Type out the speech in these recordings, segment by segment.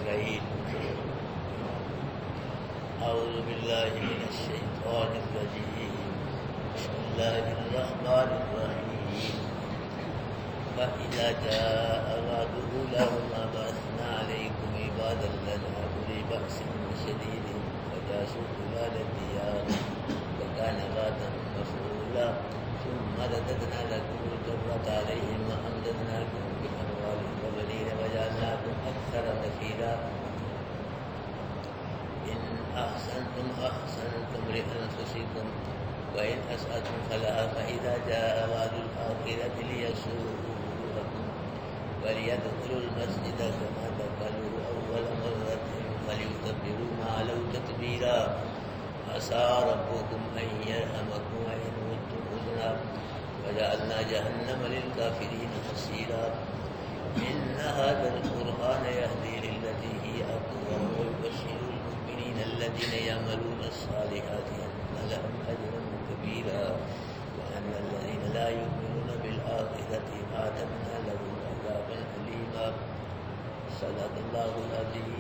إسرائيل. أعوذ بالله من الشيطان الرجيم. بسم الله الرحمن الرحيم. فإذا جاء وعد أولاهما بعثنا عليكم عبادا لنا أولي بأس شديد فجاسوا خلال الديار وكان وعدا مفعولا. ثم رددنا لكم الكرة عليهم وأمددناكم بأموال وبنين وجعلناكم أكثر نفيرا. إن أحسنتم أحسنتم لأنفسكم وإن أسأتم فلها. فإذا جاء وعد الآخرة ليسوءوا وجوهكم وليدخلوا المسجد كما دخلوا أول مرة فليتبروا ما علوا تتبيرا. عسى ربكم أن يرحمكم وإن عدتم عدنا وجعلنا جهنم للكافرين حصيرا. إن هذا القرآن يهدي للتي هي أقوم ويبشر المؤمنين الذين يعملون الصالحات أن لهم أجرا كبيرا وأن الذين لا يؤمنون بالآخرة أعتدنا لهم عذابا أليما. صدق الله العظيم.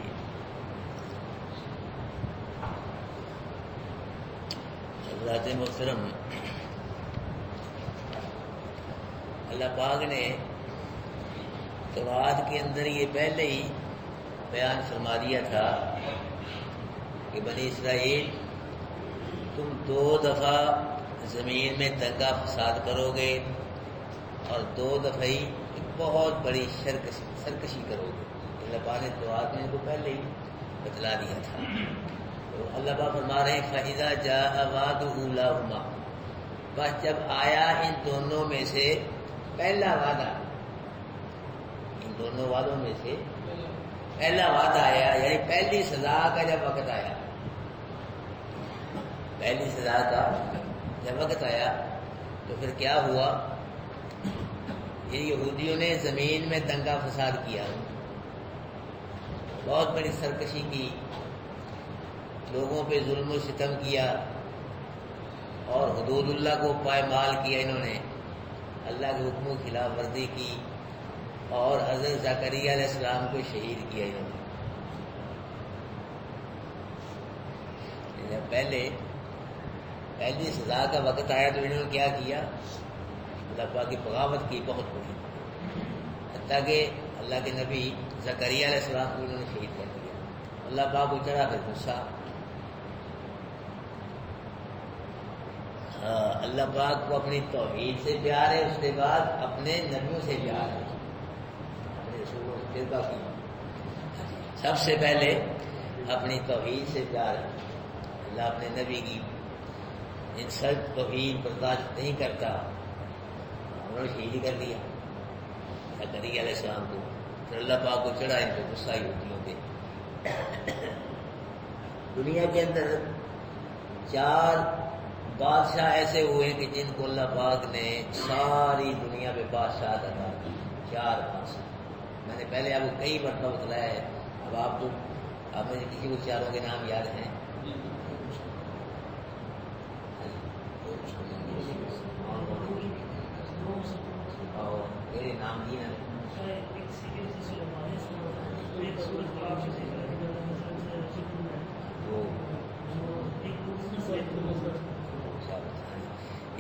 حضرات محترم، اللہ پاک نے تورات کے اندر یہ پہلے ہی بیان فرما دیا تھا کہ بنی اسرائیل تم 2 دفعہ زمین میں دنگا فساد کرو گے اور 2 دفعہ ہی بہت بڑی سرکشی کرو گے. اللہ پاک نے تورات میں ان کو پہلے ہی بتلا دیا تھا. تو اللہ پاک فرما رہے ہیں فَإِذَا جَاءَ وَعْدُ أُولَاهُمَا، بس جب آیا ان دونوں میں سے پہلا وعدہ، ان دونوں وعدوں میں سے پہلا وعدہ آیا، یعنی پہلی سزا کا جب وقت آیا، پہلی سزا کا جب وقت آیا تو پھر کیا ہوا؟ یہ یہودیوں نے زمین میں دنگا فساد کیا، بہت بڑی سرکشی کی، لوگوں پہ ظلم و ستم کیا اور حدود اللہ کو پائمال کیا. انہوں نے اللہ کے حکموں کی خلاف ورزی کی اور حضرت زکریا علیہ السلام کو شہید کیا. انہوں نے جب پہلی سزا کا وقت آیا تو انہوں نے کیا کیا؟ اللہ پاک کی بغاوت کی بہت بڑی، حتیٰ کہ اللہ کے نبی زکریا علیہ السلام کو انہوں نے شہید کر دیا. اللہ پاک کو چڑھا پھر غصہ. اللہ پاک کو اپنی توحید سے پیار ہے، اس کے بعد اپنے نبیوں سے پیار ہے، اپنے رسولوں سے پھر باقی. سب سے پہلے اپنی توحید سے پیار ہے. اللہ اپنے نبی کی انسان توحید برداشت نہیں کرتا، انہوں نے شہید کر دیا زکریا علیہ السلام کو. پھر اللہ پاک کو چڑھا ان کو غصہ ہی ہوتی ہوتے. دنیا کے اندر 4 بادشاہ ایسے ہوئے کہ جن کو اللہ پاک نے ساری دنیا میں بادشاہت عطا کی. 4 بادشاہ میں نے پہلے آپ کو کئی مرتبہ بتلایا ہے. اب آپ مجھے کسی کو 4 کے نام یاد ہیں؟ اور میرے نام دیے نا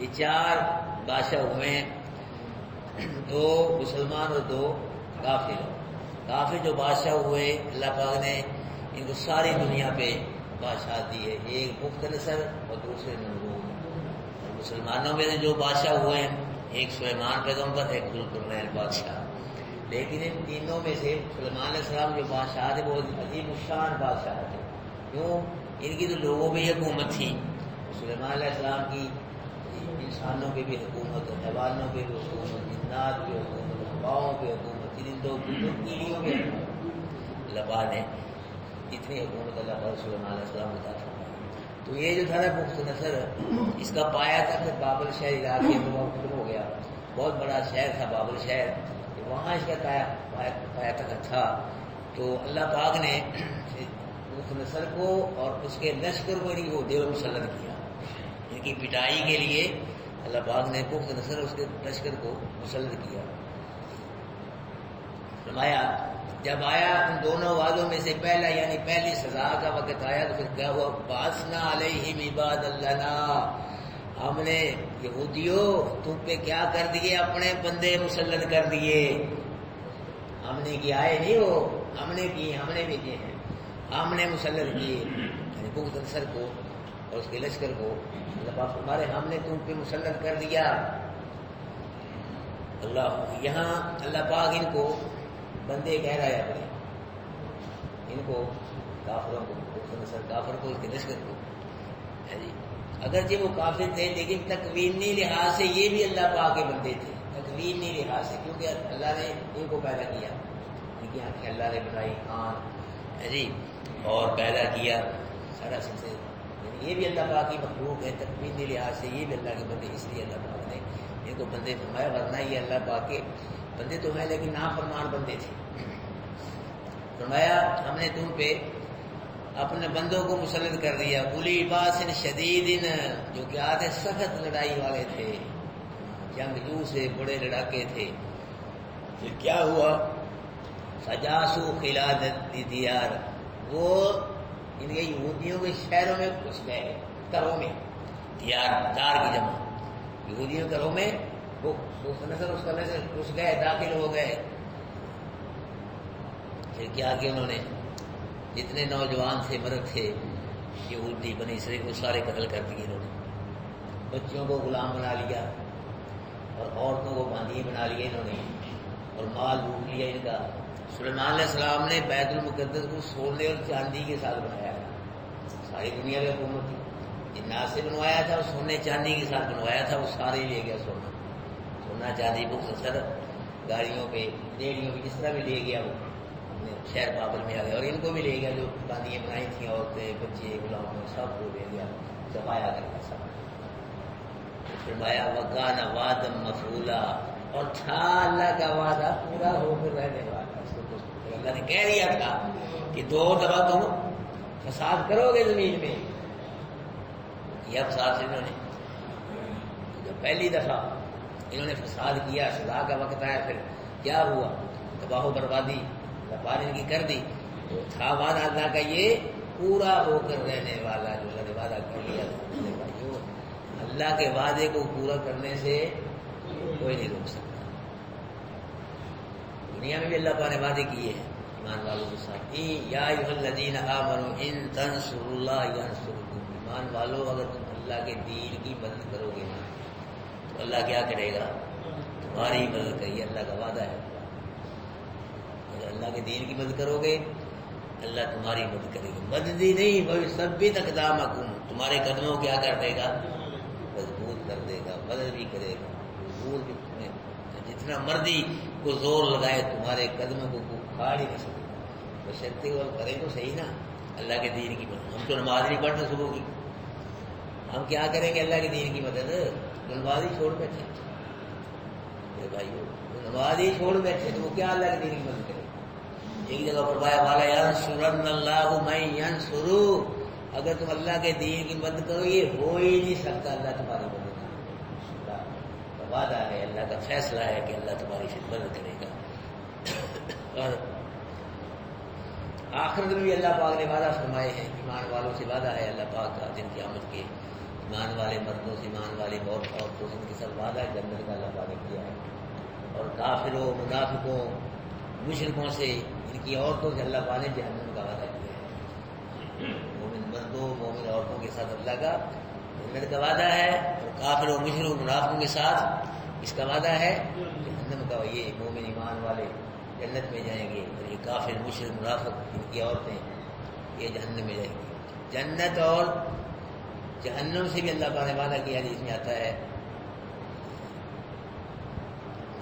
یہ 4 بادشاہ ہوئے ہیں، 2 مسلمان اور 2 کافر. کافر جو بادشاہ ہوئے اللہ پاک نے ان کو ساری دنیا پہ بادشاہ دی ہے، ایک بخت نصر اور دوسرے نمرود. اور مسلمانوں میں سے جو بادشاہ ہوئے ہیں، ایک سلیمان پیغمبر، ایک ذوالقرنین بادشاہ. لیکن ان تینوں میں سے سلیمان علیہ السلام جو بادشاہ تھے بہت عظیم الشان بادشاہ تھے. کیوں؟ ان کی تو لوگوں پہ ہی حکومت تھی. سلیمان علیہ السلام کی انسانوں پہ بھی حکومت، حیوانوں پہ بھی حکومت، جنات پہ حکومت، ہواؤں پہ حکومت، چرندوں پہ، کیڑیوں پہ حکومت. اللہ پاک نے اتنی حکومت اللہ پاک سلیمان علیہ السلام عطا فرمائی. تو یہ جو تھا نا بخت نصر، اس کا پایا تھا کہ بابل شہر عراق کے اندر ختم ہو گیا. بہت بڑا شہر تھا بابل شہر، وہاں اس کا پایا تک تھا. تو اللہ پاک نے بخت نصر کو اور اس کے لشکر کو نہیں وہ دیو مسلط کیا. ان کی پٹائی کے لیے اللہ پاک نے بخت نصر اس کے لشکر کو مسلط کیا. فرمایا جب آیا ان دونوں وعدوں میں سے پہلا یعنی پہلی سزا کا وقت آیا تو پھر کیا ہوا؟ باسنا علیہم عباد لنا، ہم نے یہودیوں تم پہ کیا کر دیے؟ اپنے بندے مسلط کر دیے۔ ہم نے کیا ہے نہیں، وہ ہم نے کیے، ہم نے بھیجے ہیں، ہم نے مسلط کیے یعنی بخت نصر کو اور اس کے لشکر کو اللہ پاک ہمارے ہم نے تم پہ مسلط کر دیا۔ یہاں اللہ پاک ان کو بندے کہہ رہا ہے اپنے، ان کو کافروں کو، بخت نصر کافر کو، اس کے لشکر کو ہے جی۔ اگرچہ وہ کافر تھے لیکن تکوینی لحاظ سے یہ بھی اللہ پاک کے بندے تھے، تکوینی لحاظ سے، کیونکہ اللہ نے ان کو پیدا کیا، ان کی آنکھیں اللہ نے بنائی، کان ہے جی، اور پیدا کیا سارا سلسلہ، یہ بھی اللہ پاک کی مخلوق ہے، تکوینی لحاظ سے یہ بھی اللہ کے بندے، اس لیے اللہ پاک نے ان کو بندے فرمایا، ورنہ یہ اللہ پاک کے بندے تو ہیں لیکن نافرمان بندے تھے۔ فرمایا ہم نے تم پہ اپنے بندوں کو مسلط کر دیا، اولی باس شدید، جو کیا تھے؟ سخت لڑائی والے تھے، جنگجو سے بڑے لڑاکے تھے۔ پھر کیا ہوا؟ فجاسو خلال دیار، وہ ان کے یہودیوں کے شہروں میں گھس گئے، گھروں میں، دیار دار کی جمع، یہودیوں کے گھروں میں وہ اس کرنے سے گھس گئے، داخل ہو گئے۔ پھر کیا کہ انہوں نے جتنے نوجوان تھے، مرد تھے یہودی بنی اسرائیل کو سارے قتل کر دیے انہوں نے، بچوں کو غلام بنا لیا اور عورتوں کو باندھی بنا لیا انہوں نے، اور مال لوٹ لیا ان کا۔ سلیمان علیہ السلام نے بیت المقدس کو سونے اور چاندی کے ساتھ بنایا تھا، ساری دنیا میں حکومت تھی، جنات سے بنوایا تھا، سونے چاندی کے ساتھ بنوایا تھا، وہ سارے لے گیا، سونا چاندی مختصر گاڑیوں پہ، ریڑیوں پہ، جس طرح بھی لے گیا وہ شہر بابل میں آ گیا، اور ان کو بھی لے گیا، جو باندیاں بنائی تھیں، عورتیں بچے غلام سب کو لے گیا، دبایا کر کے سب۔ فرمایا وکان وعدم مفعولا، اور تھا اللہ کا وعدہ پورا ہو کر رہنے والا۔ اس کو اللہ نے کہہ دیا تھا کہ 2 دفعہ تم فساد کرو گے زمین میں، یہ فساد سے انہوں نے، جب پہلی دفعہ انہوں نے فساد کیا، سزا کا وقت آیا، پھر کیا ہوا؟ تباہ و بربادی اللہ ان کی کر دی۔ تو تھا وعدہ اللہ کا یہ پورا ہو کر رہنے والا، جو اللہ نے وعدہ کر لیا تھا، جو اللہ کے وعدے کو پورا کرنے سے کوئی نہیں روک سکتا۔ دنیا میں بھی اللہ پاک نے وعدے کیے ہیں ایمان والوں کے ساتھ، یا ایھا الذین آمنوا ان تنصروا اللہ ینصرکم، ایمان والو اگر تم اللہ کے دین کی مدد کرو گے نا تو اللہ کیا کرے گا؟ تمہاری مدد کرے گی، اللہ کا وعدہ ہے۔ اگر اللہ کے دین کی مدد کرو گے اللہ تمہاری مدد کرے گا، مدد ہی نہیں وَيُثَبِّتْ أَقْدَامَكُمْ، تمہارے قدموں کو کیا کر دے گا؟ مضبوط کر دے گا، مدد بھی کرے گا، زور بھی جتنا مرضی کو زور لگائے تمہارے قدموں کو کھاڑ ہی نہیں سکے، تو شرطیں وہ کریں تو صحیح نا اللہ کے دین کی مدد۔ ہم تو نماز نہیں پڑھتے صبح کی، ہم کیا کریں گے اللہ کے دین کی مدد؟ نماز ہی چھوڑ بیٹھے میرے بھائیو، نماز ہی چھوڑ بیٹھے تو وہ کیا اللہ کے دین کی مدد کرے؟ ایک جگہ فرمایا وَلَا يَنْصُرَنَّ اللَّهُ مَن يَنْصُرُهُ، اگر تم اللہ کے دین کی مدد کرو یہ ہو ہی نہیں سکتا، اللہ تمہاری مدد کرے گا، وعدہ ہے، اللہ کا فیصلہ ہے کہ اللہ تمہاری مدد کرے گا۔ اور آخرت میں بھی اللہ پاک نے وعدہ فرمائے ہیں، ایمان والوں سے وعدہ ہے اللہ پاک کا، جن قیامت کے ایمان والے مردوں سے، ایمان والے عورتوں سے ان کے ساتھ وعدہ ہے جنت کا اللہ پاک نے کیا ہے، اور کافروں، منافقوں، مشرکوں سے، ان کی عورتوں سے اللہ پاک نے جہنم کا وعدہ کیا ہے۔ مومن مردوں، مومن عورتوں کے ساتھ اللہ کا جنت کا وعدہ ہے، اور کافروں، مشرکوں، منافقوں کے ساتھ اس کا وعدہ ہے جہنم کا۔ یہ مومن ایمان والے جنت میں جائیں گے، اور یہ کافر، مشرک، منافق، ان کی عورتیں یہ جہنم میں جائیں گے۔ جنت اور جہنم سے بھی اللہ پاک نے وعدہ کیا، جس میں آتا ہے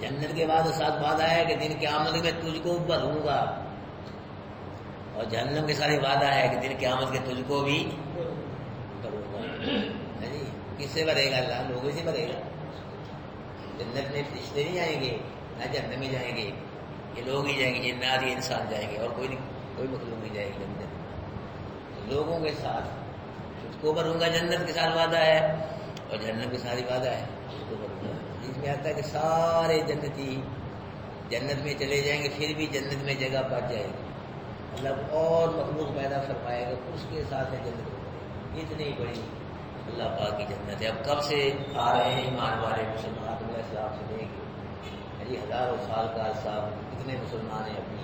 جنت کے بعد ساتھ وعدہ ہے کہ دن قیامت میں تجھ کو بھروں گا، اور جہنم کے ساتھ وعدہ ہے کہ دن قیامت کے تجھ کو بھی بھروں گا۔ جی کس سے بھرے گا؟ اللہ لوگوں سے بھرے گا۔ جنت میں فرشتے نہیں جائیں گے، نہ جہنم میں جائیں گے، یہ لوگ ہی جائیں گے، جنات ہی انسان جائیں گے، اور کوئی مخلوق نہیں جائے گی جنت۔ لوگوں کے ساتھ تجھ کو بھروں گا، جنت کے ساتھ وعدہ ہے، اور جہنم کے ساتھ وعدہ ہے تجھ کو بھروں گا۔ اس میں آتا ہے کہ سارے جنتی جنت میں چلے جائیں گے پھر بھی جنت میں جگہ بچ جائے گی. اللہ اور مخلوق پیدا فرمائے گا اس کے ساتھ جنت کو اتنی بڑی اللہ پاک کی جنت ہے. اب کب سے آ رہے ہیں ایمان والے مسلمان علیہ السلام سے لے کے ہزاروں سال کا عرصہ اتنے مسلمان ہیں اپنی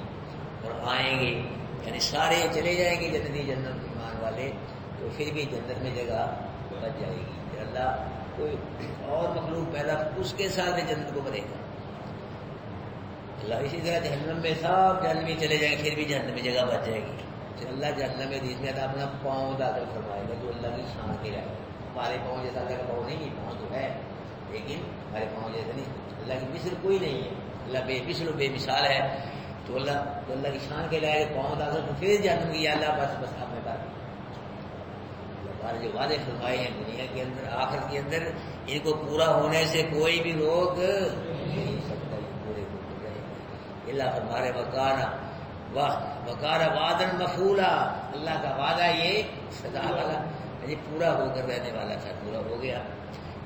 اور آئیں گے یعنی سارے چلے جائیں گے جنتی جنت ایمان والے تو پھر بھی جنت میں جگہ بچ جائے گی. پھر اللہ کوئی اور مخلوق پیدا اس کے ساتھ جنت کو بھرے گا. اللہ اسی طرح جہنم میں سب جہنم میں چلے جائیں گے پھر بھی جہنم میں جگہ بچ جائے گی. پھر اللہ جہنم میں جس میں اپنا پاؤں داخل فرمائے گا جو اللہ کی شان کے لائے گا. ہمارے پاؤں جیسا اللہ کا پاؤں نہیں ہے, پاؤں تو ہے لیکن ہمارے پاؤں جیسا نہیں. اللہ کی مثل کوئی نہیں ہے, اللہ بے مثل و بے مثال ہے. تو اللہ کی شان کے لائے پاؤں داخل تو پھر جہنم کی اللہ بس آپ میں بات جو وعدے فرمائے ہیں دنیا کے اندر آخرت کے اندر ان کو پورا ہونے سے کوئی بھی روک نہیں سکتا. یہ پورے ہو جائے گا. اللہ فرمارے وقار وعدن مفعولا, اللہ کا وعدہ یہ سزا والا یہ پورا ہو کر رہنے والا تھا, پورا ہو گیا.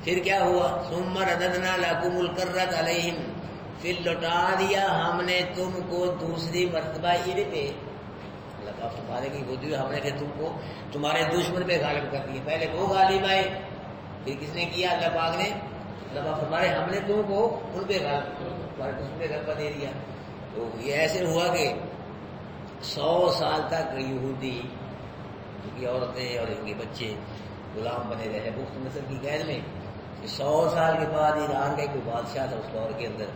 پھر کیا ہوا؟ ثم رددنا لکم الکرۃ علیہم, پھر لوٹا دیا ہم نے تم کو دوسری مرتبہ ان پہ. اللہ کا فرمانے کی وہ ہم نے تم کو تمہارے دشمن پہ غالب کر دیے. پہلے وہ غالب آئے پھر کس نے کیا؟ اللہ پاک نے. اللہ پاک فرمانے ہم نے تم کو ان پہ غالب تمہارے دشمن پہ غلبہ دے دیا. تو یہ ایسے ہوا کہ 100 سال تک یہودی ان کی عورتیں اور ان کے بچے غلام بنے رہے بخت نصر کی قید میں. 100 سال کے بعد ایران کا کوئی بادشاہ تھا اس دور کے اندر,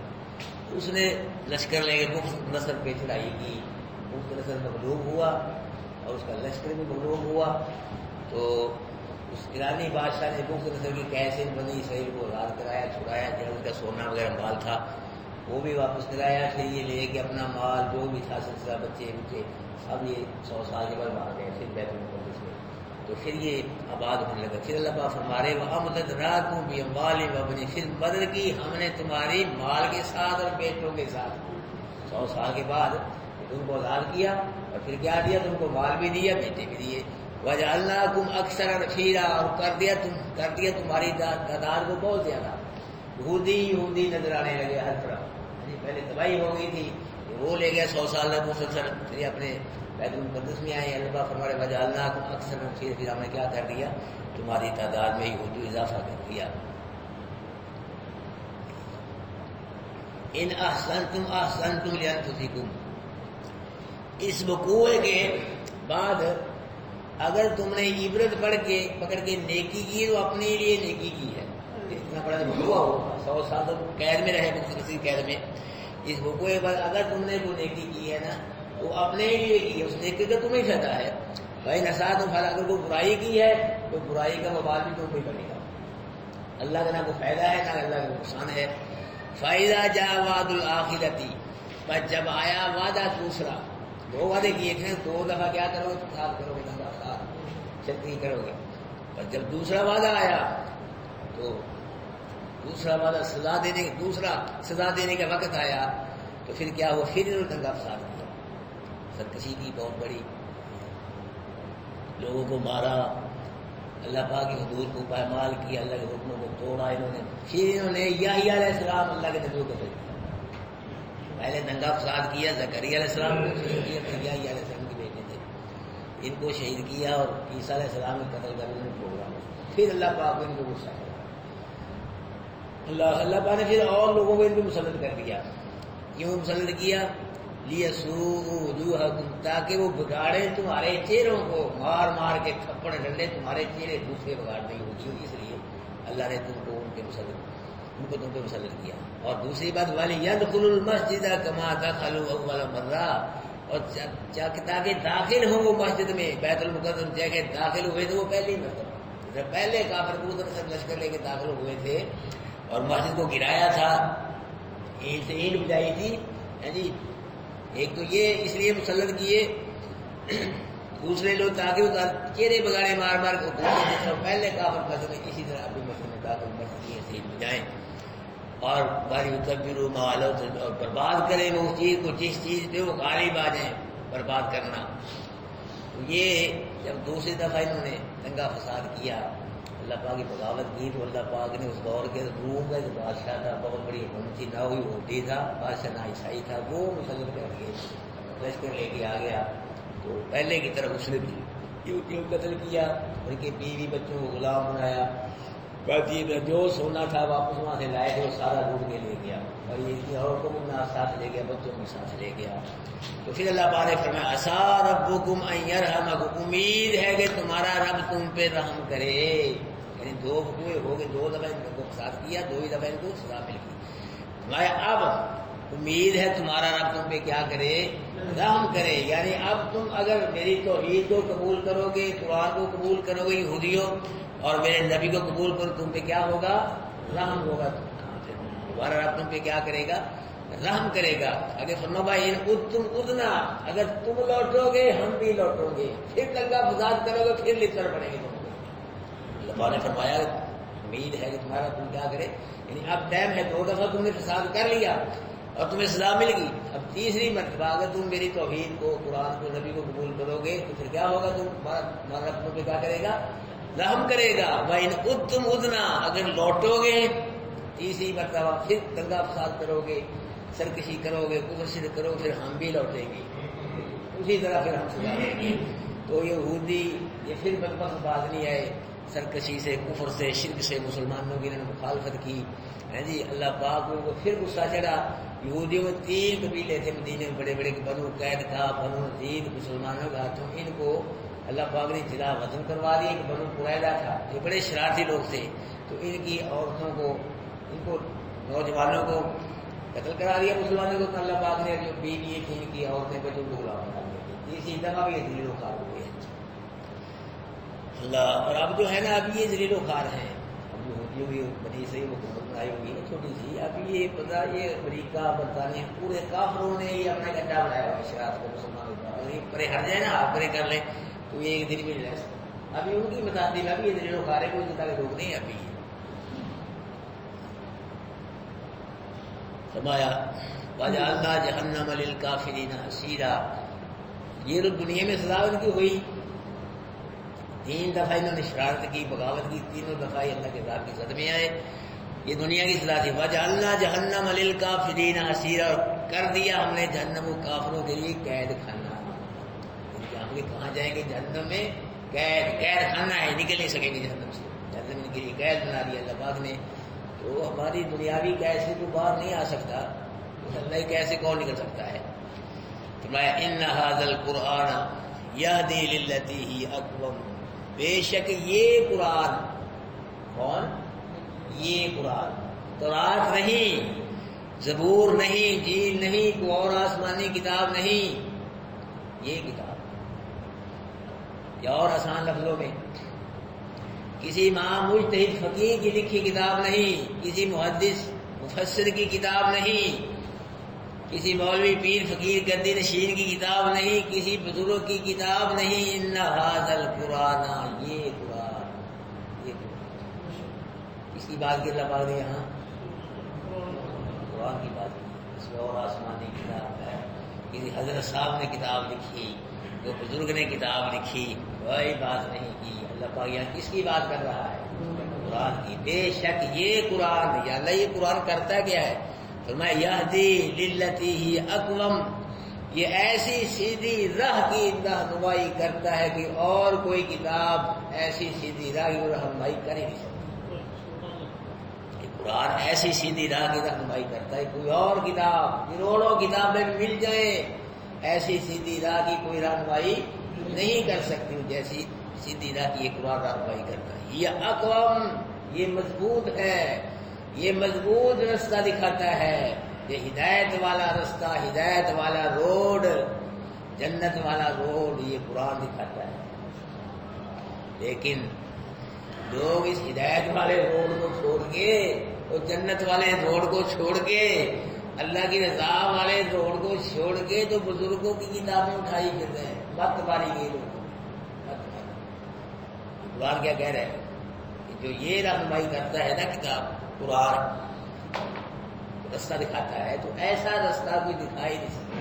اس نے لشکر لے کے بخت نصر پہ چڑھائی کی. بخت نصر مغلوب ہوا اور اس کا لشکر بھی مغلوب ہوا. تو اس ایرانی بادشاہ نے بخت نصر کی کیسے بنی اسرائیل کو آزاد کرایا, چھڑایا, جو ان کا سونا وغیرہ مال تھا وہ بھی واپس دلایا. پھر یہ لے کے اپنا مال جو بھی تھا سلسلہ بچے سب یہ 100 سال کے بعد مار گئے پھر بیت المقدس میں. تو پھر یہ آباد ہونے لگا. پھر اللہ پاک فرمارے وَأَمْدَدْ رَاكُمْ بِأَمْوَالٍ وَبَنِينَ, پھر مدد کی ہم نے تمہاری مال کے ساتھ اور بیٹوں کے ساتھ. 100 سال کے بعد تم کو آزاد کیا اور پھر کیا دیا؟ تم کو مال بھی دیا, بیٹے بھی دیے. وَجَعَلْنَاكُمْ أَكْثَرَ نَفِيرًا, اور کر دیا تمہاری تعداد کو بہت زیادہ. یہودی نظر آنے لگے ہر طرف. پہلے تباہی ہو گئی تھی, وہ لے گیا 100 سال تک مسلسل, پھر اپنے بیت المقدس میں آئے. اللہ پاک فرمائے وجعلناکم اکثر نفیرا, پھر ہم نے کیا کر دیا؟ تمہاری تعداد میں یہودی اضافہ کر دیا. ان احسنتم احسنتم لانفسکم, اس وقوع کے بعد اگر تم نے عبرت پکڑ کے نیکی کی تو اپنے لیے نیکی کی ہے. اتنا بڑا وقوع ہو, 100 سال تو قید میں رہے کسی قید میں, اس وقوع کے بعد اگر تم نے کوئی نیکی کی ہے نا وہ اپنے لیے کی ہے, اس نیکی کا تمہیں فائدہ ہے. بھائی نسا تم اگر کوئی برائی کی ہے تو برائی کا وبال بھی تم کو پڑے گا. اللہ کا نہ کوئی فائدہ ہے نہ اللہ کا نقصان ہے. فَإِذَا جَاءَ وَعْدُ الْآخِرَةِ, بس جب آیا وعدہ دوسرا, 2 وعدے کیے تھے, 2 دفعہ کیا کرو گے؟ ساتھ کرو گے, ساتھ شرکی کرو گے. بس جب دوسرا وعدہ آیا تو دوسرا وعدہ سزا دینے کا وقت آیا تو پھر کیا ہوا؟ پھر انہوں نے دنگا فساد کیا, سرکشی کی بہت بڑی, لوگوں کو مارا, اللہ پاک کی حدود کو پائمال کیا, اللہ کے حکموں کو توڑا انہوں نے. پھر انہوں نے یحییٰ علیہ السلام اللہ کے نبی کو قتل کیا. پہلے دنگا فساد کیا زکریا علیہ السلام کو شہید کیا, پھر یحییٰ علیہ السلام کے بیٹے تھے ان کو شہید کیا, اور عیسیٰ علیہ السلام کو قتل کر انہوں نے پروگرام. پھر اللہ پاک کو ان کو غصہ کیا, اللہ پاک نے پھر اور لوگوں کو ان کو مسلط کر دیا. کیوں مسلط کیا؟ لیسوء وجوہکم, تاکہ وہ بگاڑے تمہارے چہروں کو, مار مار کے تھپڑ ڈنڈے تمہارے چہرے دوسرے بگاڑ دیں گے. اس لیے اللہ نے تم کو تم پہ مسلط کیا. اور دوسری بات وَلِيَدْخُلُوا الْمَسْجِدَ كَمَا دَخَلُوا أَوَّلَ مَرَّةٍ, اور تاکہ داخل ہوں وہ مسجد میں, بیت المقدس جا کے داخل ہوئے تھے وہ پہلی مرتبہ. پہلے کافر بخت لشکر لے کے داخل ہوئے تھے اور مسجد کو گرایا تھا, اینٹ سے اینٹ بجائی تھی جی. ایک تو یہ اس لیے مسلط کیے دوسرے لوگ تاکہ وہ چہرے بگاڑے مار مار کو پہلے کافر مسجد میں, اسی طرح ابھی مسجد میں داخل مسجد سے اینٹ بجائیں اور باری تبرو مالو, اور برباد کریں وہ اس چیز کو جس چیز پہ وہ غالب آ جائیں, برباد کرنا. تو یہ جب دوسری دفعہ انہوں نے دنگا فساد کیا اللہ پاک کی بغاوت کی تو اللہ پاک نے اس دور کے روم کا جو بادشاہ تھا، بہت بڑی حکومت تھی، نہ ہوئی ہوتی تھا بادشاہ، نہ عیسائی تھا، وہ مسلم کر کے لشکر لے کے آ گیا، تو پہلے کی طرف اس نے بھی یہودیوں کو قتل کیا، ان کے بیوی بچوں کو غلام بنایا، جو سونا تھا واپس وہاں سے لائے تھے وہ سارا لوٹ کے لے گیا، اور یہ عورتوں کو ساتھ لے گیا، بچوں کو ساتھ لے گیا۔ تو پھر اللہ پاک نے فرمایا عسیٰ ربکم ان یرحمکم، امید ہے کہ تمہارا رب تم پہ رحم کرے، یعنی دو ہوئے ہو گئے، 2 دفعہ ان کو ساتھ کیا، 2 ہی دفعہ ان کو سزا مل گئی۔ فرمایا اب امید ہے تمہارا رب تم پہ کیا کرے، رحم کرے، یعنی اب تم اگر میری توحید کو قبول کرو گے، قرآن کو قبول کرو گے یہودیوں، اور میرے نبی کو قبول کرو، تم پہ کیا ہوگا، رحم ہوگا، تمہارا رب تم پہ کیا کرے گا، رحم کرے گا۔ اگر فرما بھائی تم ادنا، اگر تم لوٹو گے ہم بھی لوٹوں گے، پھر دنگا فساد کرو گے، پھر لڑ پڑیں گے تم کو۔ اللہ نے فرمایا امید ہے کہ تمہارا تم کیا کرے، یعنی اب ٹائم ہے، 2 دفعہ تم نے فساد کر لیا اور تمہیں سزا مل گئی، اب تیسری مرتبہ اگر تم میری توحید کو، قرآن کو، نبی کو قبول کرو گے تو پھر کیا ہوگا، تمہارا تم پہ کیا کرے گا، رحم کرے گا۔ وَإِنْ أُدْتُمْ عُدْنَا، اگر لوٹو گے تیسری مرتبہ پھر دنگا فساد کرو گے، سرکشی کرو گے، کفر شرک کرو، پھر ہم بھی لوٹیں گے، اسی طرح پھر ہم سزا دیں گے۔ تو یہودی یہ پھر بدبخت باز نہیں آئے، سرکشی سے، کفر سے، شرک سے، مسلمانوں کی انہوں نے مخالفت کی، جی اللہ پاک کو پھر غصہ چڑھا۔ یہودیوں میں 3 قبیلے تھے مدینے میں بڑے بڑے، بنو قید تھا، بنو نذیر، مسلمانوں کا ہاتھوں ان کو اللہ پاک نے جلا وطن کروا دیا۔ کہ بنو قریظہ تھا، یہ بڑے شرارتی لوگ تھے، تو ان کی عورتوں کو، ان کو نوجوانوں کو قتل کرا دیا مسلمانوں کو، تو اللہ پاک نے جو بیوی تھی ان کی عورتیں بچوں کو غلام بنا دیا۔ تیسری دفعہ بھی یہ ذلیل و خوار ہوئے اللہ، اور اب جو ہے نا اب یہ ذلیل و خوار ہیں، اب یہودیوں کی بنی اسرائیل حکومت بنائی ہوئی ہے چھوٹی سی، اب یہ پتا یہ امریکہ، برطانیہ، پورے کافروں نے یہ اپنا گڈھا بنایا ہوا ہے شرارت کو مسلمانوں کا، اگر یہ پرے ہٹ جائے نا، آپ پرے کر لیں تو یہ ایک دن بھی نہیں رہ سکتا۔ ابھی ان کی متاثر میں ابھی یہ ذلیل و خوار ہے، کوئی جتا کے لوگ نہیں ابھی۔ فرمایا وَجَعَلْنَا جَهَنَّمَ لِلْكَافِرِينَ حَصِيرًا، یہ تو دنیا میں سزا ان کی ہوئی، 3 دفعہ انہوں نے شرارت کی، بغاوت کی، 3 دفعہ اللہ کے عذاب کی زد میں آئے، یہ دنیا کی سزا تھی۔ وَجَعَلْنَا جَهَنَّمَ لِلْكَافِرِينَ حَصِيرًا، کر دیا ہم نے جہنم کو کافروں کے لیے قید خانہ، ہم کہاں جائیں گے، جہنم میں قید خانہ ہے، نکل نہیں سکیں گے جہنم سے، جہنم ان کے لیے قید بنا دیا اللہ پاک نے۔ تو ہماری دنیاوی قید سے تو باہر نہیں آ سکتا، اللہ ہی قید سے کون نکل سکتا ہے۔ فرمایا ان ھذا القرآن یہدی للتی ہی اقوم، بے شک یہ قرآن، کون، یہ قرآن، تورات نہیں، زبور نہیں، انجیل نہیں، کوئی اور آسمانی کتاب نہیں، یہ کتاب، یا اور آسان لفظوں میں کسی امام مجتہد فقیہ کی لکھی کتاب نہیں، کسی محدث مفسر کی کتاب نہیں، کسی مولوی پیر فقیر گدی نشین کی کتاب نہیں، کسی بزرگ کی کتاب نہیں، ان ھذا القرآن، یہ قرآن، یہ قرآن، اس کی بات کی اللہ پاک نے یہاں قرآن کی بات کی، اس میں اور آسمانی کتاب ہے، کسی حضرت صاحب نے کتاب لکھی، جو بزرگ نے کتاب لکھی، کوئی بات نہیں کی۔ اللہ پاک یہاں کس کی بات کر رہا ہے، قرآن کی۔ بے شک یہ قرآن، یا اللہ یہ قرآن کرتا کیا ہے، فرمایا یہدی للتی ہی اقوم، یہ ایسی سیدھی راہ کی رہنمائی کرتا ہے کہ اور کوئی کتاب ایسی سیدھی راہ کی رہنمائی کر ہی نہیں سکتی۔ یہ قرآن ایسی سیدھی راہ کی رہنمائی کرتا ہے، کوئی اور کتاب کروڑوں کتابیں مل جائیں، ایسی سیدھی راہ کی کوئی رہنمائی نہیں کر سکتی جیسی سیدھی راہ کی یہ قرآن رہنمائی کرتا ہے۔ یہ اقوام، یہ مضبوط ہے، یہ مضبوط رستہ دکھاتا ہے، یہ ہدایت والا رستہ، ہدایت والا روڈ، جنت والا روڈ یہ قرآن دکھاتا ہے۔ لیکن لوگ اس ہدایت والے روڈ کو چھوڑ کے اور جنت والے روڈ کو چھوڑ کے، اللہ کی رضا والے روڈ کو چھوڑ کے تو بزرگوں کی کتابیں اٹھائی پھرتے ہیں، وقت باری یہ لوگ۔ قرآن کیا کہہ رہے ہیں کہ جو یہ رہنمائی کرتا ہے نا کتاب قرآن، رستہ دکھاتا ہے، تو ایسا رستہ کوئی دکھائی نہیں سکتا،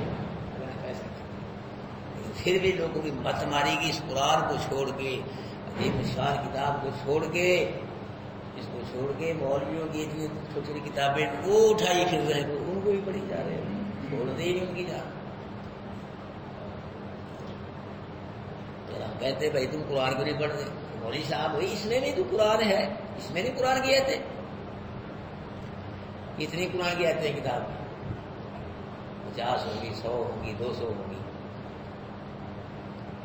لیکن پھر بھی لوگوں کی مت ماری گی اس قرآن کو چھوڑ کے، عظیم الشان کتاب کو چھوڑ کے، اس کو چھوڑ کے مولویوں کی اتنی چھوٹی چھوٹی کتابیں وہ اٹھائی پھر رہے ہیں، ان کو بھی پڑھی جا رہے ہیں، چھوڑ دے نہیں ان کی جان۔ ہم کہتے بھائی تم قرآن کو نہیں پڑھتے، مولوی صاحب بھائی اس میں بھی تو قرآن ہے، اس میں نہیں قرآن کی آیتیں؟ کتنی قرآن کی آیتیں کتاب میں؟ 50 ہوگی، 100 ہوگی، 200 ہوگی،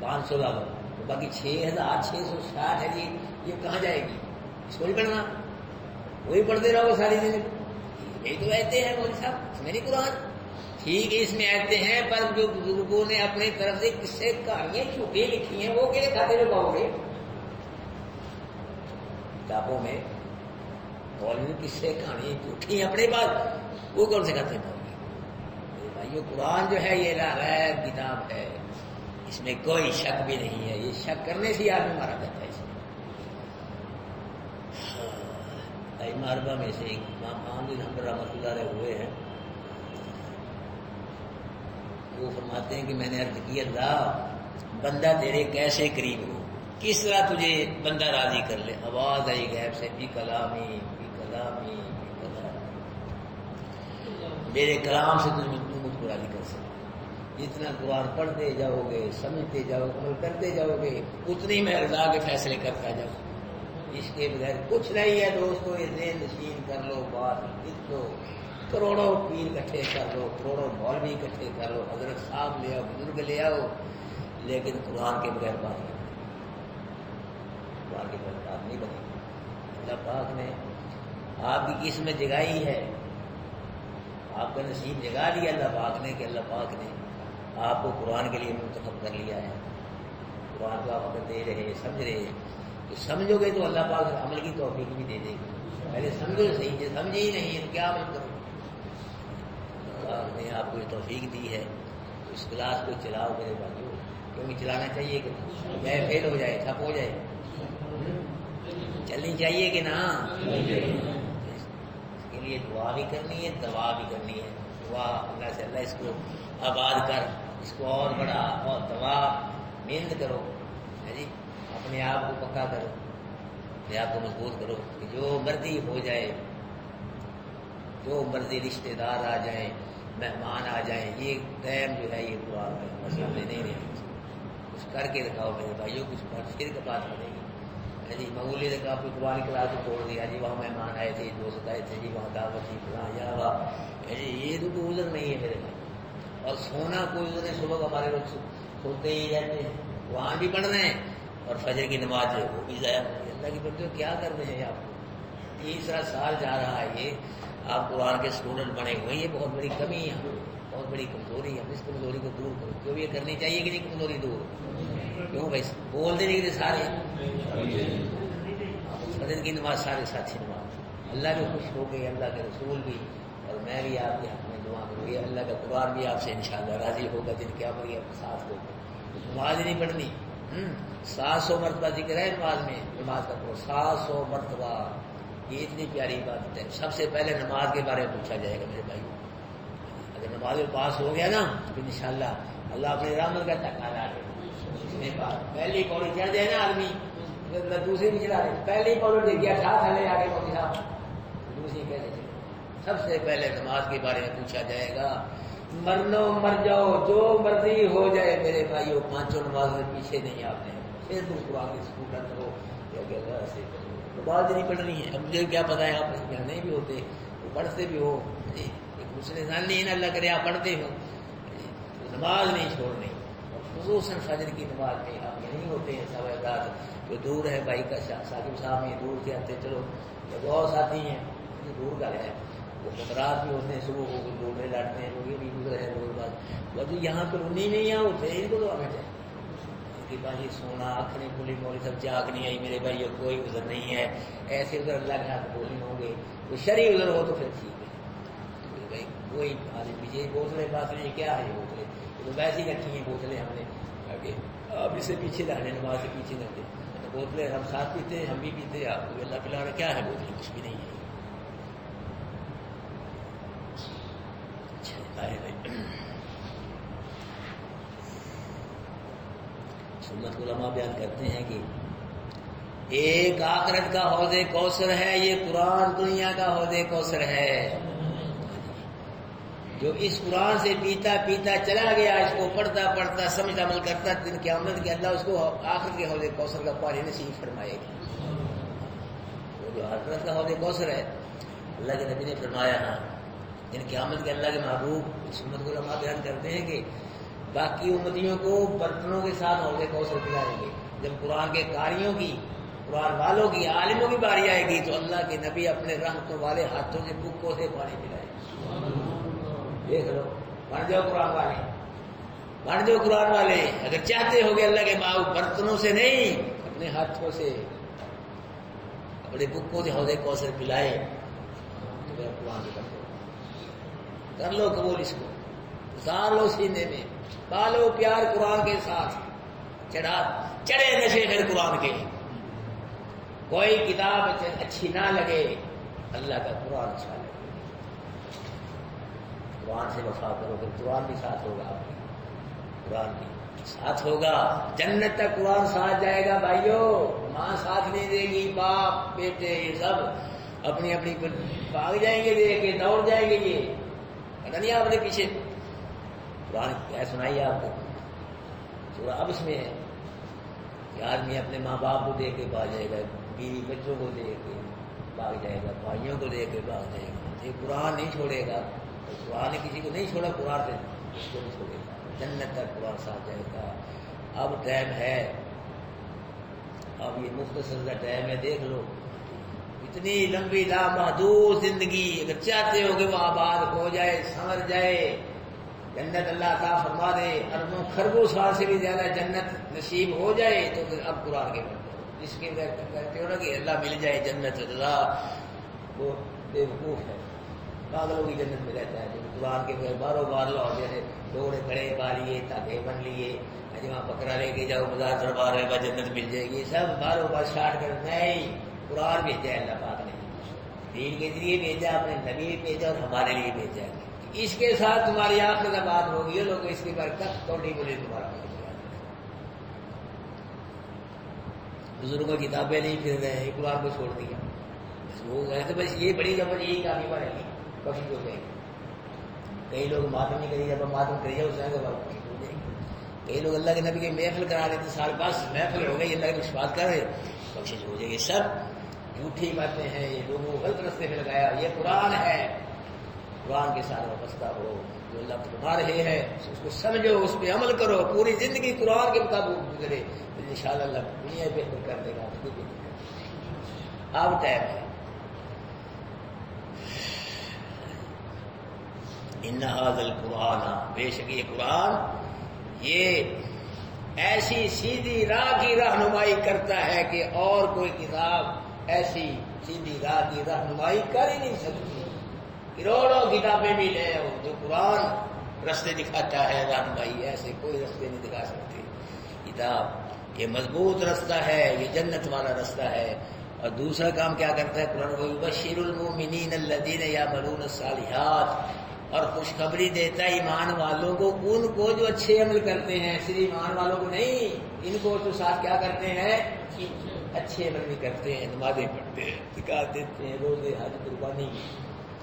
500 لا لو، باقی 6660 ہے جی، یہ کہاں جائے گی؟ اس کو نہیں پڑھنا، وہی پڑھتے رہو ساری زندگی، یہی تو آیتیں ہیں مولوی صاحب، اس میں نہیں قرآن؟ ٹھیک ہے اس میں آیتیں ہیں، پر جو بزرگوں نے اپنی طرف سے قصے کہانیاں چھوٹی لکھی ہیں وہ کیسے کھاتے ہوئے پاؤ گے کتابوں میں؟ اور قصے کہانی جھوٹی اپنے پاس، وہ کون سے کھاتے پاؤ گے؟ بھائیو قرآن جو ہے یہ غیب کتاب ہے، اس میں کوئی شک بھی نہیں ہے، یہ شک کرنے سے آدمی مارا جاتا ہے۔ اس میں معربہ میں سے ایک امام محمد حنبل رحمۃ اللہ علیہ ہوئے ہیں، وہ فرماتے ہیں کہ میں نے عرض کی اللہ بندہ تیرے کیسے قریب ہو، کس طرح تجھے بندہ راضی کر لے؟ آواز آئی غیب سے، بھی کلامی بھی کلامی بھی کلامی، میرے کلام سے تم مجھ کو راضی کر سکتے۔ جتنا قرآن پڑھتے جاؤ گے، سمجھتے جاؤ گے، عمل کرتے جاؤ گے، اتنی میں رضا کے فیصلے کرتا جاؤں۔ اس کے بغیر کچھ نہیں ہے دوستو، یہ ذہن نشین کر لو، بات لکھ لو، کروڑوں پیر اکٹھے کر لو، کروڑوں مولوی اکٹھے کر لو، حضرت صاحب لے آؤ، بزرگ لے آؤ، لیکن قرآن کے بغیر بات نہیں، قرآن کے بغیر بات نہیں بنے گی۔ اللہ پاک نے آپ کی قسمت جگائی ہے، آپ کا نصیب جگا لیا اللہ پاک نے، کہ اللہ پاک نے آپ کو قرآن کے لیے منتخب کر لیا ہے۔ قرآن کو آپ اگر دے رہے، سمجھ رہے، تو سمجھو گے تو اللہ پاک عمل کی توفیق بھی دے دے گی۔ پہلے سمجھو صحیح، ہے سمجھے ہی نہیں تو کیا عمل کرو؟ اللہ نے آپ کو یہ توفیق دی ہے، اس کلاس کو چلاؤ میرے بھائیو، کیونکہ چلانا چاہیے کہ چاہے فیل ہو جائے، ٹھپ ہو جائے، چلنی چاہیے کہ نا؟ اس کے لیے دعا بھی کرنی ہے، دوا بھی کرنی ہے۔ دعا اللہ سے اللہ اس کو آباد کر، اس کو اور بڑا، اور دوا محنت کرو، ہے جی، اپنے آپ کو پکا کرو، اپنے آپ کو مضبوط کرو کہ جو مرضی ہو جائے، جو مرضی رشتے دار آ جائیں، مہمان آ جائیں، یہ ٹائم جو ہے یہ قرآن ہے، بس ہم نے نہیں رہنا، کچھ کر کے دکھاؤ میرے بھائیو، کچھ پھر کے بات بنے گی۔ جی معمولی نے کہا کوئی قرآن کلاس کو چھوڑ دیا جی، وہاں مہمان آئے تھے، دوست آئے تھے جی، وہاں دعوت تھی فلاں یا جی، یہ تو کوئی عذر نہیں ہے میرے بھائی۔ اور سونا کوئی عذر نہیں، صبح کو ہمارے لوگ سوتے ہی رہتے ہیں، وہاں بھی پڑھ رہے ہیں اور فجر کی نماز جو ہے وہ بھی ضائع ہو گئی۔ اللہ کی بندے کیا کر رہے ہیں آپ؟ تیسرا سال جا رہا ہے یہ، آپ قرآن کے اسٹوڈنٹ بنے ہوئے ہیں، یہ بہت بڑی کمی ہے، بہت بڑی کمزوری ہے، ہم اس کمزوری کو دور کرو۔ کیوں یہ کرنی چاہیے کہ نہیں کمزوری دور؟ کیوں بھائی بولتے نہیں کہ سارے فجر کی نماز سارے ساتھی نماز، اللہ بھی خوش ہو گئے، اللہ کے رسول بھی، اور میں بھی آپ کے حق میں دعا کروں گی، اللہ کا قرآن بھی آپ سے انشاءاللہ راضی ہوگا، دن کیا بڑی آپ کے ساتھ ہوگا۔ نماز نہیں پڑھنی، 700 مرتبہ ذکر ہے نماز میں، نماز کا پڑھو 700 مرتبہ، یہ اتنی پیاری بات ہے۔ سب سے پہلے نماز کے بارے میں پوچھا جائے گا میرے بھائی، اگر نماز میں پاس ہو گیا نا تو انشاءاللہ اللہ اپنے رحمت کا تقاضا ہے، اس میں پہلی پوڑی چڑھ جائے نا آدمی، دوسری نہیں چڑھا رہے، پہلی پوڑی دیکھ گیا ساتھ ہلے آگے موتی صاحب، دوسری کیسے چلے؟ سب سے پہلے نماز کے بارے میں پوچھا جائے گا، مرنو مر جاؤ جو مرضی ہو جائے میرے بھائیو، 5 نماز میں پیچھے نہیں آپ نے، پھر تم قرآن کی اسکول کرو یا ایسے کرو، نماز نہیں پڑھنی ہے۔ اب مجھے کیا پتا ہے آپ یہاں نہیں بھی ہوتے، وہ پڑھتے بھی ہو، ایک دوسرے انسان نہیں ہے نا، اللہ کرے آپ پڑھتے ہو، نماز نہیں چھوڑنی، اور خصوصاً فجر کی نماز میں آپ نہیں ہوتے ہیں، سوائے رات جو دور ہے بھائی کا ثاقب صاحب یہ دور سے آتے، چلو بہت ساتھی ہیں دور کا ہے، وہ خطرات بھی ہوتے ہیں، صبح کو ڈھونڈنے لڑتے ہیں لوگ، یہ بھی گزرے ہیں لوگ بات، وہ جو یہاں پہ انہیں نہیں یہاں ہوتے ان کو تو آنا چاہیے کہ بھائی سونا آنکھ نہیں کھلی، مولوی صاحب جاگ نہیں آئی میرے بھائی، کوئی عذر نہیں ہے، ایسے عذر اللہ کے ہاتھ بولنے ہوں گے، وہ شرعی عذر ہو تو پھر ٹھیک ہے بھائی، کوئی آدمی پیچھے بوتلیں باتیں کیا ہے بوتلیں، تو ویسے ہی رکھی ہیں بوتلیں ہم نے، آپ اسے پیچھے لانے، نماز سے پیچھے نہ دیں، بوتلیں ہم ساتھ پیتے ہیں، ہم بھی پیتے ہیں، آپ کو اللہ پلا رہا کیا ہے بوتلیں، کچھ بھی نہیں ہے۔ سنت علماء بیان کرتے ہیں کہ ایک آخرت کا حوض کوثر ہے، یہ قرآن دنیا کا حوض کوثر ہے۔ جو اس قرآن سے پیتا پیتا چلا گیا، اس کو پڑھتا پڑھتا سمجھ عمل کرتا، دن قیامت کے اللہ اس کو آخرت کے حوض کوثر کا پانی نصیب فرمائے گا۔ وہ جو آخرت کا حوض کوثر ہے، اللہ کے نبی نے فرمایا نا، دن قیامت کے اللہ کے محبوب اس امت کو علماء بیان کرتے ہیں کہ باقی امتیوں کو برتنوں کے ساتھ حوض کوثر پلائیں گے۔ جب قرآن کے قاریوں کی، قرآن والوں کی، عالموں کی باری آئے گی تو اللہ کے نبی اپنے رحمتوں والے ہاتھوں سے بکوں سے پانی پلائے گے۔ دیکھ لو، بن جاؤ قرآن والے، بن جاؤ قرآن والے۔ اگر چاہتے ہو کہ اللہ کے محبوب برتنوں سے نہیں، اپنے ہاتھوں سے، اپنے بکوں سے حوض کوثر پلائے تو میرا قرآن بھی کر لو قبول، اس کو اتار لو سینے میں، پالو پیار قرآن کے ساتھ، چڑھے نشے پھر قرآن کے۔ کوئی کتاب اچھی نہ لگے، اللہ کا قرآن اچھا لگے، قرآن سے وفا کرو، پھر قرآن بھی ساتھ ہوگا، آپ کی قرآن بھی ساتھ ہوگا، جنت تک قرآن ساتھ جائے گا۔ بھائیو، ماں ساتھ نہیں دے گی، باپ بیٹے یہ سب اپنی اپنی بھاگ جائیں گے، دے کے دوڑ جائیں گے۔ یہ پتہ نہیں آپ نے پیچھے قرآن کیا سنائی آپ کو، سورہ ابس میں ہے کہ آدمی اپنے ماں باپ کو دے کے بھاگ جائے گا، بیوی بچوں کو دے کے بھاگ جائے گا، بھائیوں کو دے کے بھاگ جائے گا۔ یہ قرآن نہیں چھوڑے گا، قرآن نے کسی کو نہیں چھوڑا، قرآن سے اس کو نہیں چھوڑے گا، جنت تک قرآن ساتھ جائے گا۔ اب ٹائم ہے، اب یہ مختصر کا ٹائم ہے، دیکھ لو اتنی لمبی لامحدود زندگی، اگر چاہتے ہو کہ وہ آباد ہو جائے، سنور جائے، جنت اللہ عطا فرما دے، اربوں خربوں سال سے بھی زیادہ جنت نصیب ہو جائے، تو پھر اب قرآن کے بارے جس کے کہتے ہو نا کہ اللہ مل جائے جنت، اللہ وہ بیوقوف ہے، پاگلوں کی جنت میں رہتا ہے۔ قرآن کے باروں بار لو، جیسے دوڑے کھڑے پا لیے، تاکہ بن لیے، وہاں بکرا لے کے جاؤ بازار دربار میں جنت مل جائے گی، سب باروں بار شاٹ کر نہیں، قرآن بھیجا ہے اللہ پاک نے، دین کے ذریعے بھیجا، اپنے نبی بھیجا اور ہمارے لیے بھیجا ہے۔ اس کے ساتھ تمہاری آخرت آباد ہوگی، لوگ اس کے برکت توڑی بولے تمہارا بزرگوں کی کتابیں نہیں پھر رہے ہیں، قرآن کو چھوڑ دیا، وہ ایسے بس یہ بڑی جب یہی کافی بار رہی کبھی ہو گئی۔ کئی لوگ ماتم نہیں کریے، جب ماتم کریے اس طرح کا کئی لوگ اللہ کے نبی کی محفل کرا لیتے، سال بعد محفل ہو گئی، اللہ کے وشواس کر رہے بخشش ہو جائے گی۔ سب جھوٹھی باتیں ہیں، یہ لوگوں کو غلط رستے میں لگایا۔ یہ قرآن ہے، قرآن کے ساتھ وابستہ ہو، جو اللہ کو بتا رہے ہیں اس کو سمجھو، اس پہ عمل کرو، پوری زندگی قرآن کے مطابق گزرے، انشاءاللہ اللہ دنیا بہتر کر دے گا۔ اب ٹائم ہے، ان ھذا القرآن، بے شک یہ قرآن یہ ایسی سیدھی راہ کی رہنمائی کرتا ہے کہ اور کوئی کتاب ایسی سیدھی راہ کی رہنمائی کر ہی نہیں سکتی۔ کروڑوں کتابیں بھی لے آؤ، جو قرآن رستے دکھاتا ہے، رہنمائی ایسے کوئی رستے نہیں دکھا سکتے۔ کتاب یہ مضبوط رستہ ہے، یہ جنت والا رستہ ہے۔ اور دوسرا کام کیا کرتا ہے قرآن؟ وَيُبَشِّرُ الْمُؤْمِنِينَ الَّذِينَ يَعْمَلُونَ الصَّالِحَاتِ، اور خوشخبری دیتا ہے ایمان والوں کو، ان کو جو اچھے عمل کرتے ہیں، صرف ایمان والوں کو نہیں، ان کو تو ساتھ کیا کرتے ہیں، اچھے عمل بھی کرتے ہیں، نمازیں پڑھتے ہیں، زکات دیتے ہیں، روزے حج قربانی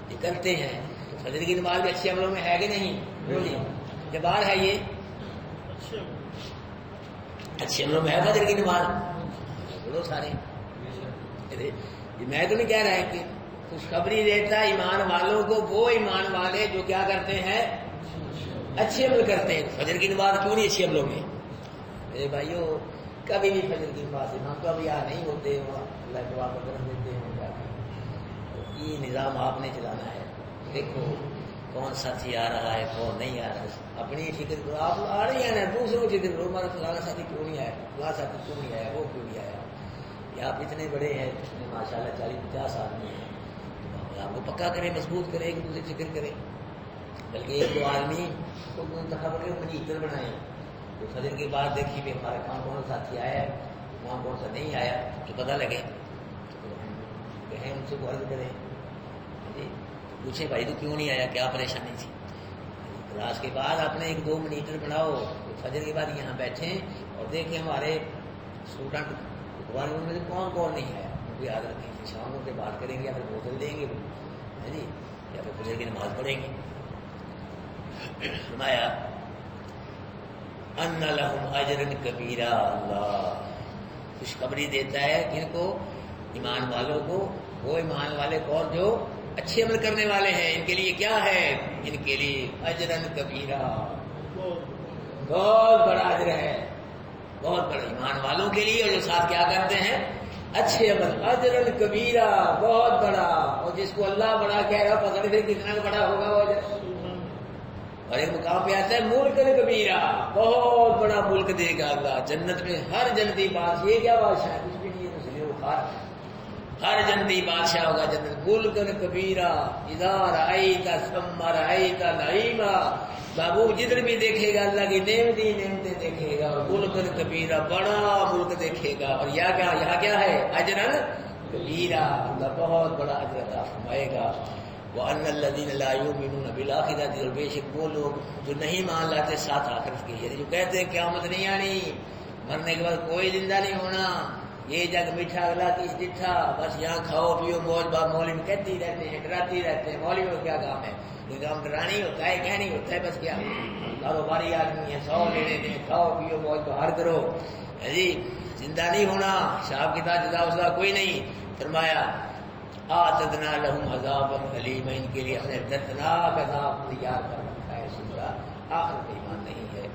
یہ کرتے ہیں۔ تو فجر کی نماز بھی اچھے عملوں میں ہے کہ نہیں؟ بولیے، جبار ہے یہ اچھے عملوں میں ہے فجر کی نماز، بولو سارے۔ میں تو نہیں کہہ رہا ہے کہ خوشخبری دیتا ہے ایمان والوں کو، وہ ایمان والے جو کیا کرتے ہیں، اچھے عمل کرتے ہیں۔ فجر کی نماز کیوں نہیں اچھے عملوں میں؟ میرے بھائیو، کبھی بھی فجر کی نماز سے ہم تو ابھی یہاں نہیں ہوتے، اللہ دعا کو کر دیتے ہیں، یہ نظام آپ نے چلانا ہے۔ دیکھو کون ساتھی آ رہا ہے، کون نہیں آ رہا، اپنی فکر کرو، آپ آ رہی ہیں نا، دوسروں کی فکر کرو، ہمارا فلانا ساتھی کیوں نہیں آیا، فلانا ساتھی کیوں نہیں آیا، وہ کیوں نہیں آیا۔ یہ آپ اتنے بڑے ہیں، ماشاء اللہ 40-50 آدمی ہیں، آپ کو پکا کریں، مضبوط کریں، ایک دوسرے فکر کریں، بلکہ ایک دو آدمی کو منتخب کریں، منیجر بنائیں، تو فجر کے بعد دیکھیے کہ ہمارا کہاں کون سا ساتھی آیا ہے، وہاں کون سا نہیں آیا، تو پتہ لگے، کہیں ان سے عرض کریں، پوچھیں بھائی تو کیوں نہیں آیا، کیا پریشانی تھی۔ کلاس کے بعد اپنے ایک دو منیٹر بناؤ، فجر کے بعد یہاں بیٹھیں اور دیکھیں ہمارے اسٹوڈنٹ قرآن میں سے کون کون نہیں ہے وہ بھی یاد رکھیں. شام کو بات کریں گے یا پھر بوتل دیں گے جی یا پھر فجر کی نماز پڑھیں گے. فرمایا ان لہم اجرا کبیرا. اللہ خوشخبری دیتا ہے کن کو؟ ایمان والوں کو. وہ ایمان والے کون جو اچھے عمل کرنے والے ہیں. ان کے لیے کیا ہے؟ ان کے لیے اجرا کبیرا, بہت بڑا اجر ہے, بہت بڑا ایمان والوں کے لیے. اور جو ساتھ کیا کرتے ہیں اچھے عمل, اجرا کبیرا, بہت بڑا. اور جس کو اللہ بڑا کہہ رہا پتہ نہیں پھر کتنا بڑا ہوگا وہ اجر. اور ایک مقام پہ آتا ہے ملک کبیرہ, بہت بڑا ملک دے گا اللہ جنت میں. ہر جنتی بادشاہ, یہ کیا بادشاہ ہے کچھ بھی نہیں ہے, مسلم بخار, ہر جنتی بادشاہ ہوگا جنت. ملک کبیرہ اذا رأیت ثم رأیت نعیما. بابو جدھر بھی دیکھے گا اللہ کی نعمتیں دیکھے گا. اور ملک کبیرہ, بڑا ملک دیکھے گا. اور یہاں کیا ہے؟ اجرا کبیرہ, اللہ بہت بڑا اجر عطا فرمائے گا. وَأَنَّ الَّذِينَ لَا يُؤْمِنُونَ بِالْآخِرَةِ, اور بے شک وہ لوگ جو نہیں مان لاتے ساتھ آخرت کے, یعنی جو کہتے ہیں قیامت نہیں آنی, مرنے کے بعد کوئی زندہ نہیں ہونا, یہ جگ میٹھا اگلا کس ڈٹھا, بس یہاں کھاؤ پیو موج باب. مولوی کہتی رہتے ہیں, ڈراتی رہتے ہیں. مولوی کو کیا کام ہے؟ یہ کام ڈرانی ہوتا ہے, کہنی ہوتا ہے, بس کیا کاروباری آدمی ہے, 100 لینے دیں, کھاؤ پیو موج بہار کرو جی. زندہ نہیں ہونا, شاب کتاب جزا اسا کوئی نہیں. فرمایا اعتدنا لهم عذابا الیما, ان کے لیے ہم نے دردناک عذاب تیار کر رکھا ہے. سمجھا آخر پہ ایمان نہیں ہے.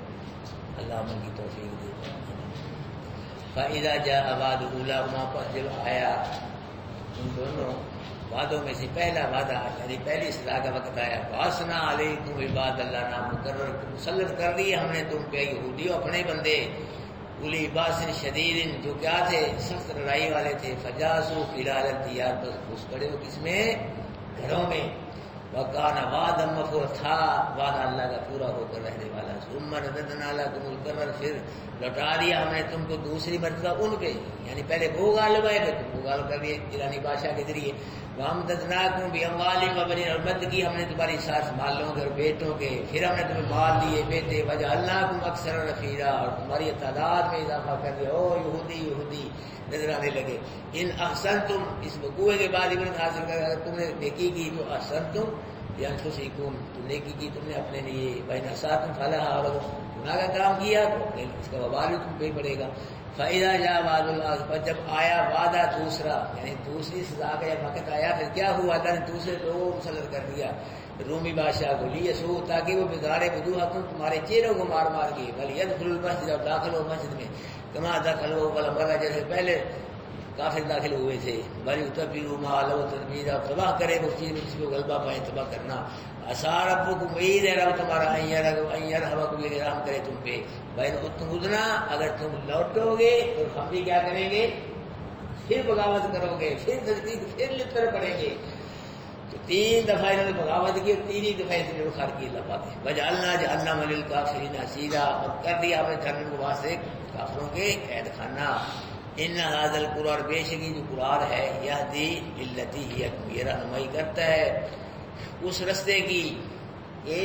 اللہ من کی توفیق دے. فاذا جاء وعد اولاهما, پر جب آیا ان دونوں وعدوں میں سے پہلا وعدہ, یعنی پہلی سزا کا وقت آیا. واسنا علیکم عباد اللہ, نام مقرر مسلط کر دیے ہم نے تم پہ یہودیوں اپنے بندے, اولی باس شدید, جو کیا تھے سخت لڑائی والے تھے. فجاسو خلال الدیار, بس گھس پڑے ہو کس میں؟ گھروں میں. وکان وعدا مفعولا, تھا وعدہ اللہ کا پورا ہو کر رہنے والا. ثم رددنا لكم الكرة, پھر لوٹا دیا ہم نے تم کو دوسری مرتبہ ان پہ, یعنی پہلے وہ غالب آئے پھر تم کو غالب کر دیے ایرانی بادشاہ کے ذریعے. وامددناکم باموال وبنین, اور مدد کی ہم نے تمہاری ساتھ مالوں کے اور بیٹوں کے, پھر ہم نے تمہیں مال دیے بیٹے. وجعلناکم اکثر نفیرا, اور تمہاری تعداد میں اضافہ کر دیا. او یہودی نظر آنے لگے. ان احسنتم, اس وقوع کے بعد عبرت حاصل کر, اگر تم نے نیکی کی تو احسنتم لانفسکم, تم نیکی کی تم نے اپنے لیے. وان اسأتم فلها, اور گناہ کا کام کیا تو اس کا وبال بھی تم پہ ہی پڑے گا. فَإِذَا جَاءَ وَعْدُ الْآخِرَةِ, جب آیا وعدہ دوسرا, یعنی دوسری سزا کا جب وقت آیا, پھر کیا ہوا؟ اللہ نے دوسرے لوگوں کو مسلط کر دیا, رومی بادشاہ کو. لیسو, تاکہ وہ بگاڑے وجوہکم, تمہارے چہروں کو مار مار کے. وَلْيَدْخُلُوا الْمَسْجِدَ, اور داخل ہو مسجد میں. کما دخلوا اول مرہ, جیسے پہلے کافر داخل ہوئے تھے. وَلْيُتَبِّرُوا مَا عَلَوْا تَتْبِيرًا, تباہ کرے اس چیز میں جس کو غلبہ پائیں, تباہ کرنا. عسیٰ ربکم, امید ہے رب تمہارا, ان یرحمکم, یہ رحم کرے تم پہ. وَإِنْ عُدْتُمْ عُدْنَا, اگر تم لوٹو گے تو ہم بھی کیا کریں گے؟ پھر بغاوت کرو گے, پھر پھر لطر پڑیں گے. تو 3 دفعہ انہوں نے بغاوت کی, 3 ہی دفعہ سے رخار کی اللہ پاک نے. وَجَعَلْنَا جَهَنَّمَ لِلْكَافِرِينَ حَصِيرًا, اور کر دیا ہم نے جہنم کو واسطے کافروں کے قید خانہ. ان هذا القرآن, بے شک جو قرآن ہے, یہدی للتی ہی اقوم, یہ رہنمائی کرتا ہے اس رستے کی کہ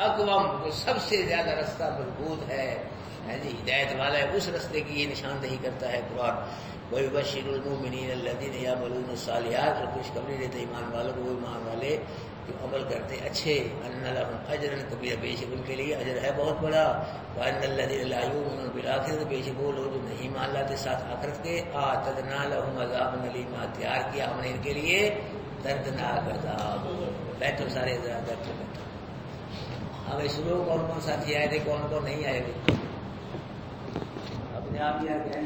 اقوم, جو سب سے زیادہ رستہ مضبوط ہے جی, ہدایت والا ہے, اس رستے کی یہ نشاندہی کرتا ہے قرآن. وَيُبَشِّرُ الْمُؤْمِنِينَ الَّذِينَ يَعْمَلُونَ الصَّالِحَاتِ, اور خوشخبری دیتے ایمان والوں کو, وہ ایمان والے جو عمل کرتے اچھے. أَنَّ لَهُمْ أَجْرًا كَبِيرًا, بے شک ان کے لیے اجر ہے بہت بڑا. وَأَنَّ الَّذِينَ لَا يُؤْمِنُونَ بِالْآخِرَةِ, بے شک وہ لوگ جو نہیں مان لاتے ساتھ آخرت کے. أَعْتَدْنَا لَهُمْ عَذَابًا أَلِيمًا, تیار کیا ہم نے ان کے لیے دردناک عذاب. بیٹھو سارے ذرا بیٹھو. ہمیں شروع کون کون ساتھی آئے تھے, کون کون نہیں آئے تھے, اپنے آپ ہی آ کے